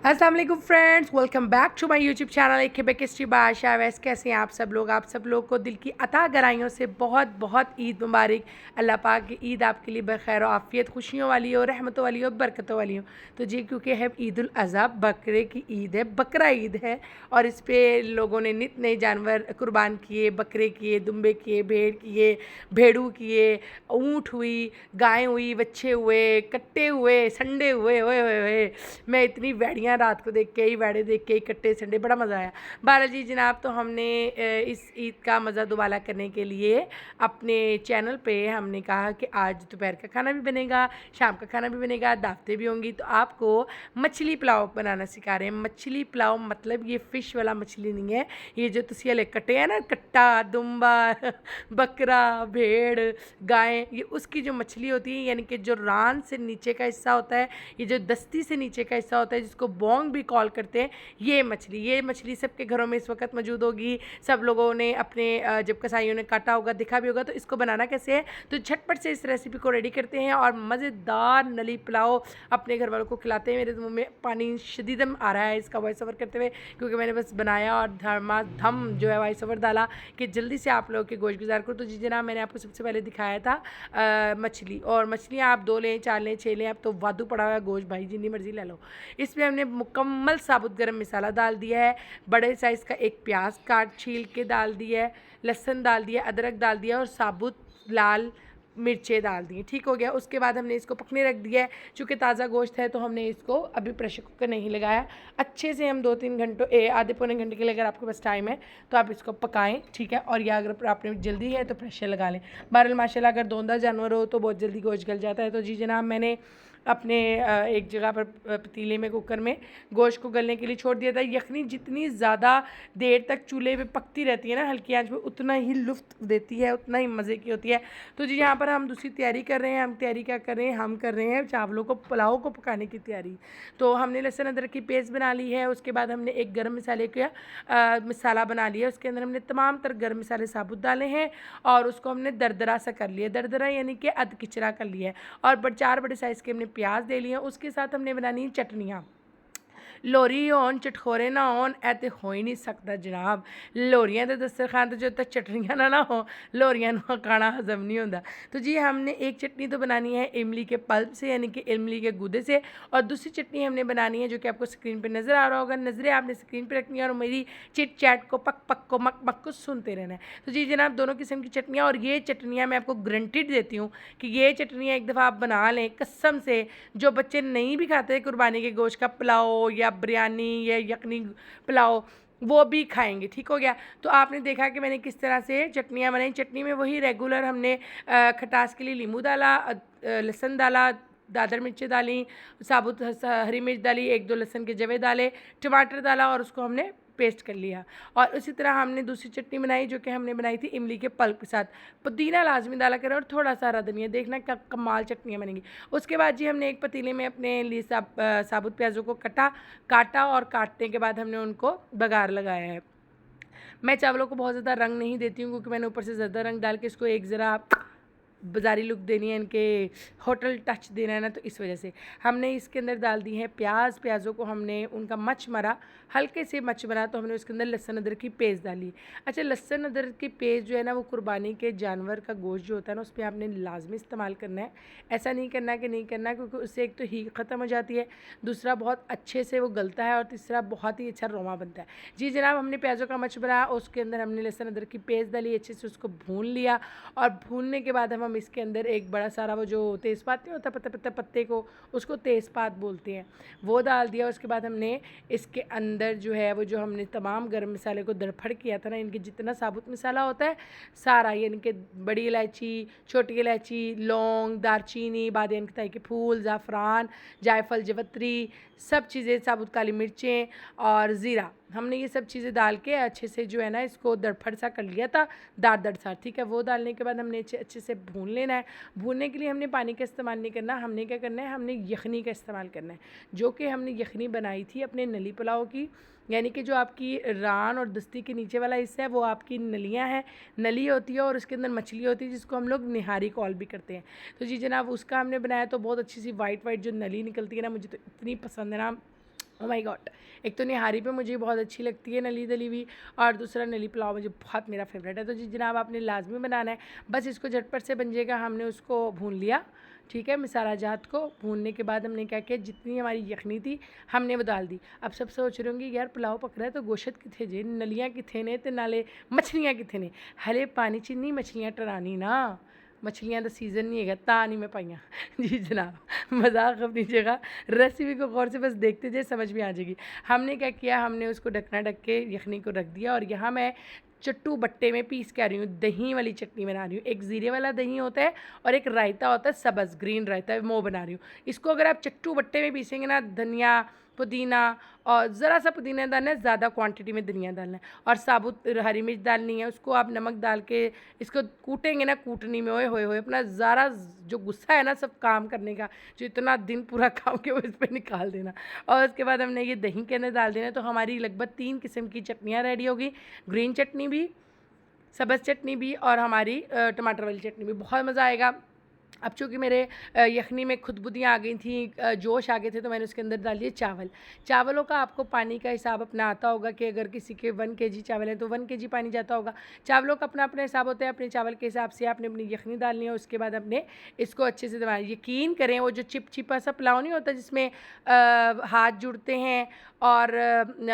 अस्सलाम वालेकुम friends, welcome back to my YouTube channel एक बेकिस्ट्री बादशाह। वैसे कैसे हैं आप सब लोग? आप सब लोग को दिल की अता गहराइयों से बहुत बहुत ईद मुबारक। अल्लाह पाक की ईद आपके लिए बखैर आफ़ियत, खुशियों वाली हो, रहमतों वाली हो, बरकतों वाली हो। तो जी क्योंकि है ईद उल अज़हा, बकरे की ईद है, बकरा ईद है, और इस पर लोगों ने नित नए जानवर कुर्बान किए, बकरे किए, दुम्बे किए, भेड़ किए, भेड़ू किए, ऊँट हुई, गाय हुई, बच्चे हुए, कट्टे हुए, संडे हुए। ओए मैं इतनी वैड़ियाँ रात को देख के ही, वैड़े देख के ही, कट्टे संडे, बड़ा मज़ा आया। बहरहाल जी जनाब, तो हमने इस ईद का मज़ा दोबारा करने के लिए अपने चैनल पे हमने कहा कि आज दोपहर का खाना भी बनेगा, शाम का खाना भी बनेगा, दावतें भी होंगी, तो आपको मछली पुलाव बनाना सिखा रहे हैं। मछली पुलाव मतलब ये फ़िश वाला मछली नहीं है, ये जो तुसी हले कट्टे हैं ना, कट्टा, दुम्बा, बकरा, भेड़, गाय, ये उसकी जो मछली होती है, यानी कि जो रान से नीचे का हिस्सा होता है, ये जो दस्ती से नीचे का हिस्सा होता है, जिसको बोंग भी कॉल करते हैं, ये मछली सबके घरों में इस वक्त मौजूद होगी। सब लोगों ने अपने जब कसाईयों ने काटा होगा, देखा भी होगा। तो इसको बनाना कैसे है, तो झटपट से इस रेसिपी को रेडी करते हैं और मज़ेदार नली पुलाव अपने घर वालों को खिलाते हैं। मेरे मुँह में पानी शदीदम आ रहा है इसका वॉइस ओवर करते हुए, क्योंकि मैंने बस बनाया और धम जो है वॉइस ओवर डाला कि जल्दी से आप लोगों के गोश्त गुजार करो। तो जी जनाब, मैंने आपको सबसे पहले दिखाया था मछली, और मछलियाँ आप 2 लें, 4 लें, 6 लें, अब तो वादू पड़ा हुआ है गोश्त, भाई जितनी मर्जी ले लो। इसमें हमने मुकम्मल साबुत गरम मसाला डाल दिया है, बड़े साइज़ का एक प्याज काट छील के डाल दिया है, लहसुन डाल दिया, अदरक डाल दिया और साबुत लाल मिर्चें डाल दी। ठीक हो गया। उसके बाद हमने इसको पकने रख दिया है। चूँकि ताज़ा गोश्त है तो हमने इसको अभी प्रेशर कुकर नहीं लगाया। अच्छे से हम 2-3 घंटों आधे पौने घंटे के लिए अगर आपके पास टाइम है तो आप इसको पकाएं, ठीक है। और या अगर आपने जल्दी है तो प्रेशर लगा लें। बहरहाल माशाल्लाह अगर दोंदा जानवर हो तो बहुत जल्दी गोश्त गल जाता है। तो जी जनाब, मैंने अपने एक जगह पर पतीले में, कुकर में गोश्त को गलने के लिए छोड़ दिया था। यखनी जितनी ज़्यादा देर तक चूल्हे पे पकती रहती है ना हल्की आंच पे, उतना ही लुत्फ़ देती है, उतना ही मज़े की होती है। तो जी यहाँ पर हम दूसरी तैयारी कर रहे हैं। हम तैयारी क्या कर रहे हैं, हम कर रहे हैं चावलों को, पुलाव को पकाने की तैयारी। तो हमने लहसुन अदरक की पेस्ट बना ली है। उसके बाद हमने एक गर्म मसाले का मसाला बना लिया। उसके अंदर हमने तमाम तर गर्म मसाले साबुत डाले हैं और उसको हमने दरदरा सा कर लिया, दरदरा यानी कि अध किचरा कर लिया है। और 4 बड़े साइज़ के हमने प्याज ले लिए। उसके साथ हमने बनानी है चटनियाँ। लोरी होन चटखोरे ना होन, ऐ ते हो ही नहीं सकता जनाब। लोरियां ते दस्तरखान ते जो तक चटनियाँ ना हो, लोरियां ना खाना हजम नहीं होता। तो जी हमने एक चटनी तो बनानी है इमली के पल्प से, यानी कि इमली के गूदे से, और दूसरी चटनी हमने बनानी है जो कि आपको स्क्रीन पर नज़र आ रहा होगा। नज़रें आपने स्क्रीन पर रखनी है और मेरी चिट चैट को, पक पक को, मक मक को सुनते रहना है। तो जी जनाब, दोनों किस्म की चटनियाँ, और ये चटनियाँ मैं आपको गारंटीड देती हूँ कि ये चटनियाँ एक दफ़ा आप बना लें, कसम से, जो बच्चे नहीं भी खाते कुर्बानी के गोश्त का पुलाव या बिरयानी या यखनी पुलाव, वो भी खाएंगे। ठीक हो गया। तो आपने देखा कि मैंने किस तरह से चटनियाँ बनाई। चटनी में वही रेगुलर हमने खटास के लिए नींबू डाला, लहसुन डाला, दादर मिर्चें डाली, साबुत हरी मिर्च डाली, 1-2 लहसुन के जवे डाले, टमाटर डाला और उसको हमने पेस्ट कर लिया। और उसी तरह हमने दूसरी चटनी बनाई जो कि हमने बनाई थी इमली के पल्प के साथ। पुदीना लाजमी डाला करें और थोड़ा सा हरा धनिया, देखना क्या कमाल चटनियाँ बनेंगी। उसके बाद जी हमने एक पतीले में अपने लिए साबुत प्याज़ों को काटा और काटने के बाद हमने उनको बघार लगाया है। मैं चावलों को बहुत ज़्यादा रंग नहीं देती हूँ क्योंकि मैंने ऊपर से ज़्यादा रंग डाल के इसको एक ज़रा बाज़ारी लुक देनी है, इनके होटल टच देना है ना, तो इस वजह से हमने इसके अंदर डाल दी है प्याज़ों को हमने उनका मच मरा, हल्के से मच मरा, तो हमने उसके अंदर लहसुन अदरक की पेस्ट डाली। अच्छा, लहसुन अदरक की पेस्ट जो है ना, वो कुर्बानी के जानवर का गोश्त जो होता है ना, उस पर आपने लाजमी इस्तेमाल करना है। ऐसा नहीं करना कि नहीं करना, क्योंकि उससे एक तो हीट ख़त्म हो जाती है, दूसरा बहुत अच्छे से वो गलता है, और तीसरा बहुत ही अच्छा रोमा बनता है। जी जनाब, हमने प्याज़ों का मच बनाया, उसके अंदर हमने लहसुन अदरक की पेस्ट डाली, अच्छे से उसको भून लिया। और भूनने के बाद हम इसके अंदर एक बड़ा सारा वो जो तेज़पात नहीं होता, पत्ते को, उसको तेज़पात बोलते हैं, वो डाल दिया। उसके बाद हमने इसके अंदर जो है वो जो हमने तमाम गर्म मसाले को दरफड़ किया था ना, इनके जितना साबुत मसाला होता है सारा, यानी कि बड़ी इलायची, छोटी इलायची, लौंग, दारचीनी, बादियान के के फूल, ज़ाफ़रान, जायफल, जवत्री, सब चीज़ें, साबुत काली मिर्चें और ज़ीरा, हमने ये सब चीज़ें डाल के अच्छे से जो है ना इसको दरफड़ सा कर लिया था, दार सा। ठीक है। वो डालने के बाद हमने अच्छे से भून लेना है। भूनने के लिए हमने पानी का इस्तेमाल नहीं करना, हमने क्या करना है, हमने यखनी का इस्तेमाल करना है, जो कि हमने यखनी बनाई थी अपने नली पुलाव की, यानी कि जो आपकी रान और दस्ती के नीचे वाला हिस्सा है वो आपकी नलियाँ हैं, नली होती है और उसके अंदर मछली होती है जिसको हम लोग निहारी कॉल भी करते हैं। तो जी जनाब, उसका हमने बनाया तो बहुत अच्छी सी वाइट जो नली निकलती है ना, मुझे तो इतनी पसंद है ना, ओ माय गॉड। एक तो निहारी पे मुझे बहुत अच्छी लगती है नली दली हुई, और दूसरा नली पुलाव मुझे बहुत मेरा फेवरेट है। तो जी जनाब आपने लाजमी बनाना है, बस इसको झटपट से बन जाएगा। हमने उसको भून लिया, ठीक है, मसाला जात को भूनने के बाद हमने क्या किया, जितनी हमारी यखनी थी हमने वो डाल दी। अब सब सोच रहे होंगे यार पुलाव पक रहा है तो गोश्त किथे जे, नलियाँ किथे ने, तो नाले मछलियाँ किथे ने। हले पानी च नहीं मछलियाँ टरानी ना, मछलियाँ का सीज़न नहीं है, ता नहीं मैं पाइया। जी जनाब, मजाक अपनी जगह, रेसिपी को गौर से बस देखते जाए, समझ में आ जाएगी। हमने क्या किया, हमने उसको ढकना ढक के यखनी को रख दिया, और यहाँ मैं चट्टू बट्टे में पीस के आ रही हूँ, दही वाली चटनी बना रही हूँ। एक ज़ीरे वाला दही होता है और एक रायता होता है, सब्ज़ ग्रीन रायता, वो बना रही हूँ। इसको अगर आप चट्टू बट्टे में पीसेंगे ना, धनिया पुदीना और ज़रा सा पुदीना डालना है, ज़्यादा क्वांटिटी में धनिया डालना है, और साबुत हरी मिर्च डालनी है। उसको आप नमक डाल के इसको कूटेंगे ना, कूटनी में ओए होए होए अपना ज़रा जो गुस्सा है ना सब काम करने का, जो इतना दिन पूरा काम के वो इस पर निकाल देना, और उसके बाद हमने ये दही के अंदर डाल देना। तो हमारी लगभग 3 किस्म की चटनियाँ रेडी होगी, ग्रीन चटनी भी, सब्ज़ चटनी भी, और हमारी टमाटर वाली चटनी भी। बहुत मज़ा आएगा। अब चूँकि मेरे यखनी में खुशबुदियाँ आ गई थी, जोश आ गए थे, तो मैंने उसके अंदर डाल दिए चावल। चावलों का आपको पानी का हिसाब अपना आता होगा कि अगर किसी के 1 केजी चावल है तो 1 केजी पानी जाता होगा। चावलों का अपना अपना हिसाब होता है, अपने चावल के हिसाब से आपने अपनी यखनी डालनी है। उसके बाद अपने इसको अच्छे से दबाना। यकीन करें वो जो चिपचिपा सा पुलाव नहीं होता जिसमें हाथ जुड़ते हैं और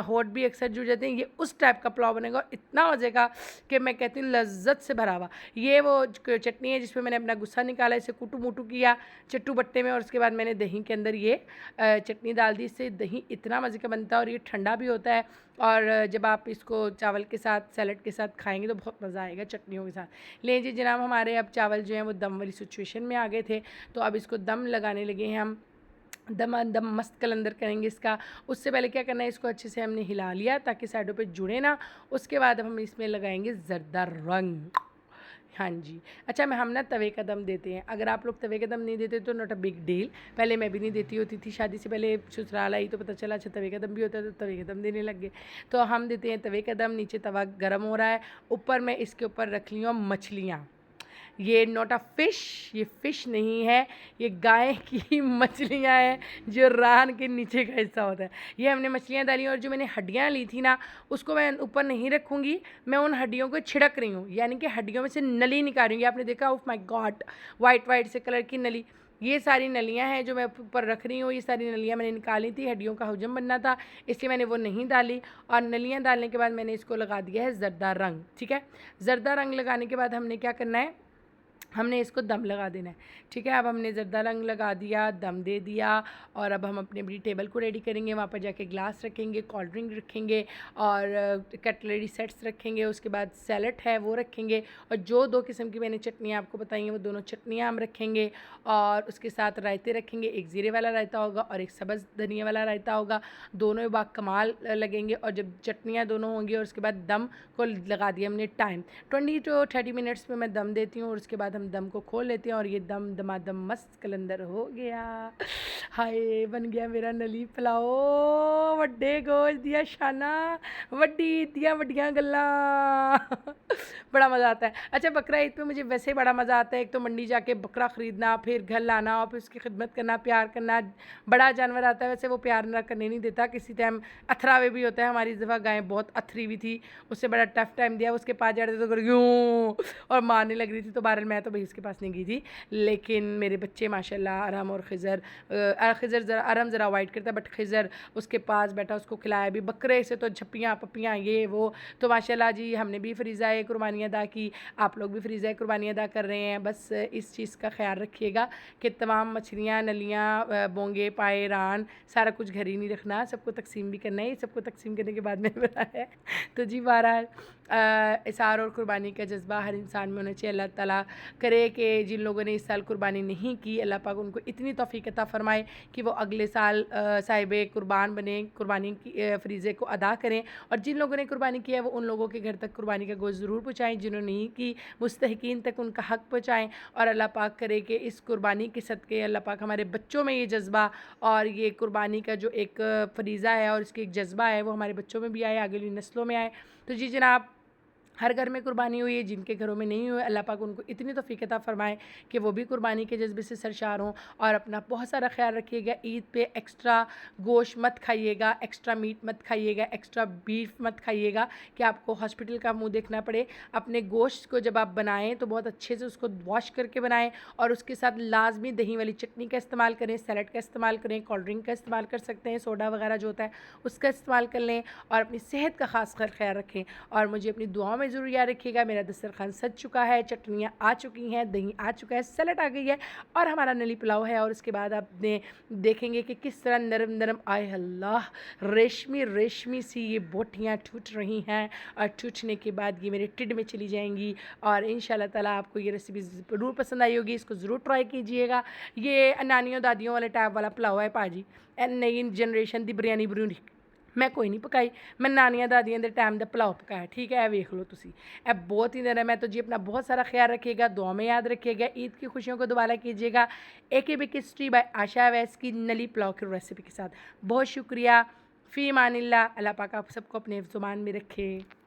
होंठ भी अक्सर जुड़ जाते हैं, ये उस टाइप का पुलाव बनेगा, और इतना हो जाएगा कि मैं कहती हूँ लज्जत से भरा हुआ। ये वो चटनी है जिसमें मैंने अपना गुस्सा निकाला, इसे कुटू मुटू किया चट्टू बट्टे में, और उसके बाद मैंने दही के अंदर ये चटनी डाल दी। इससे दही इतना मज़े का बनता है, और ये ठंडा भी होता है, और जब आप इसको चावल के साथ सैलड के साथ खाएंगे तो बहुत मज़ा आएगा चटनियों के साथ। ले जी जनाब, हमारे अब चावल जो हैं वो दम वाली सिचुएशन में आ गए थे, तो अब इसको दम लगाने लगे हैं हम। दम दम मस्त कलंदर करेंगे इसका। उससे पहले क्या करना है, इसको अच्छे से हमने हिला लिया ताकि साइडों पे जुड़े ना। उसके बाद अब हम इसमें लगाएंगे ज़रदा रंग। हाँ जी। अच्छा, हम ना तवे का दम देते हैं। अगर आप लोग तवे का दम नहीं देते तो नॉट अ बिग डील। पहले मैं भी नहीं देती होती थी, शादी से पहले ससुराल आई तो पता चला अच्छा तवे का दम भी होता है, तो तवे का दम देने लग गए। तो हम देते हैं तवे का दम। नीचे तवा गर्म हो रहा है, ऊपर मैं इसके ऊपर रख ली हूँ मछलियाँ। ये नॉट अ फ़िश, ये फ़िश नहीं है, ये गाय की मछलियाँ हैं जो रान के नीचे का हिस्सा होता है। ये हमने मछलियाँ डाली, और जो मैंने हड्डियाँ ली थी ना उसको मैं ऊपर नहीं रखूँगी, मैं उन हड्डियों को छिड़क रही हूँ, यानी कि हड्डियों में से नली निकाल रही हूँ। आपने देखा, oh my God, white white से कलर की नली, ये सारी नलियाँ हैं जो मैं ऊपर रख रही हूँ। ये सारी नलियाँ मैंने निकाली थी, हड्डियों का हजम बनना था, इसलिए मैंने वो नहीं डाली। और नलियाँ डालने के बाद मैंने इसको लगा दिया है ज़रदा रंग, ठीक है। ज़रदा रंग लगाने के बाद हमने क्या करना है, हमने इसको दम लगा देना है, ठीक है। अब हमने ज़रदा रंग लगा दिया, दम दे दिया, और अब हम अपनी अपनी टेबल को रेडी करेंगे। वहाँ पर जाके ग्लास रखेंगे, कोल्ड ड्रिंक रखेंगे, और कटलरी सेट्स रखेंगे। उसके बाद सैलड है वो रखेंगे, और जो 2 किस्म की मैंने चटनियाँ आपको बताई हैं वो दोनों चटनियाँ हम रखेंगे। और उसके साथ रायते रखेंगे, एक ज़ीरे वाला रायता होगा और एक सब्ज़ धनिया वाला रायता होगा। दोनों बाकमाल लगेंगे, और जब चटनियाँ दोनों होंगी और उसके बाद दम को लगा दिया हमने टाइम 20 to 30 मिनट्स में मैं दम देती हूँ, और उसके बाद हम दम को खोल लेते हैं, और ये दम दमादम मस्त कलंदर हो गया। हाय, बन गया मेरा नली पुलाओ। वड्डे गोश दिया शाना, वड्डी दिया वड्डियाँ गल्ला। बड़ा मज़ा आता है। अच्छा, बकरा ईद पे मुझे वैसे बड़ा मज़ा आता है। एक तो मंडी जाके बकरा ख़रीदना, फिर घर लाना, और फिर उसकी खिदमत करना, प्यार करना। बड़ा जानवर आता है, वैसे वो प्यार ना करने नहीं देता, किसी टाइम अथरावे भी होता है। हमारी इस दफ़ा गाय बहुत अथरी हुई थी, उससे बड़ा टफ टाइम दिया। उसके पास जाते तो यूँ और मारने लग रही थी, तो बहरहाल मैं तो भाई उसके पास नहीं गई थी। लेकिन मेरे बच्चे माशाल्लाह, अरहम और खिज़र, खिज़र ज़रा अरहम ज़रा अवॉइड करता है, बट खिज़र उसके पास बैठा, उसको खिलाया भी। बकरे से तो झप्पियाँ पप्पियाँ ये वो, तो माशाल्लाह जी हमने भी फ़रीज़ाए कुर्बानी अदा की, आप लोग भी फ़रीज़ाए कुर्बानी अदा कर रहे हैं। बस इस चीज़ का ख्याल रखिएगा कि तमाम मछलियाँ, नलियाँ, बोंगे, पाए, रान, सारा कुछ घर ही नहीं रखना, सबको तकसीम भी करना है। सबको तकसीम करने के बाद मैंने बताया है। तो जी बहरहाल इसार और कुर्बानी का जज्बा हर इंसान में होना चाहिए। अल्लाह ताला करे कि जिन लोगों ने इस साल कुर्बानी नहीं की, अल्लाह पाक उनको इतनी तौफीक अता फ़रमाए कि वो अगले साल साहिब कुर्बान बने, कुर्बानी की फ़रीज़े को अदा करें। और जिन लोगों ने कुर्बानी किया है वो उन लोगों के घर तक कुर्बानी का गोश्त ज़रूर पहुँचाएँ, जिन्होंने नहीं की मुस्तहिकीन तक उनका हक़ पहुँचाएँ। और अल्लाह पाक करे कि इस कुर्बानी के सदक़े अल्लाह पाक हमारे बच्चों में ये जज्बा और ये कुर्बानी का जो एक फ़रीज़ा है और इसकी एक जज्बा है वो हमारे बच्चों में भी आए, आगे वाली नस्लों में आए। तो जी जनाब, हर घर में कुर्बानी हुई है, जिनके घरों में नहीं हुई अल्लाह पाक उनको इतनी तौफीक अता फ़रमाए कि वो भी कुर्बानी के जज्बे से सरशार हों। और अपना बहुत सारा ख्याल रखिएगा। ईद पे एक्स्ट्रा गोश्त मत खाइएगा, एक्स्ट्रा मीट मत खाइएगा, एक्स्ट्रा बीफ मत खाइएगा कि आपको हॉस्पिटल का मुँह देखना पड़े। अपने गोश्त को जब आप बनाएँ तो बहुत अच्छे से उसको वॉश करके बनाएँ और उसके साथ लाज़मी दही वाली चटनी का इस्तेमाल करें, सैलड का इस्तेमाल करें, कोल्ड ड्रिंक का इस्तेमाल कर सकते हैं, सोडा वगैरह जो होता है उसका इस्तेमाल कर लें और अपनी सेहत का ख़ास ख्याल रखें। और मुझे अपनी दुआओं में ज़रूर याद रखिएगा। मेरा दस्तरखान सज चुका है, चटनियाँ आ चुकी हैं, दही आ चुका है, सैलड आ गई है और हमारा नली पुलाव है। और उसके बाद आप देखेंगे कि किस तरह नरम नरम, आए अल्लाह, रेशमी रेशमी सी ये बोटियाँ टूट रही हैं और टूटने के बाद ये मेरे टिड में चली जाएंगी। और इंशाल्लाह ताला आपको ये रेसिपी ज़रूर पसंद आई होगी, इसको ज़रूर ट्राई कीजिएगा। ये नानियों दादियों वाले टाइप वाला पुलाव है भाजी, नई जनरेशन की बिरयानी बरूनी मैं कोई नहीं पकाई, मैं नानियां दादियां दे टाइम दा पुलाव पकाया। ठीक है, वेख लो तुसी, ए बहुत ही नरम है। तो जी अपना बहुत सारा ख्याल रखिएगा, दुआ में याद रखिएगा, ईद की खुशियों को दोबारा कीजिएगा। AK Bakery बाय आशा अवैस की नली पुलाव की रेसिपी के साथ बहुत शुक्रिया। फ़ी अमानिल्लाह। अल्लाह पाक आप सबको अपने ज़ुबान में रखे।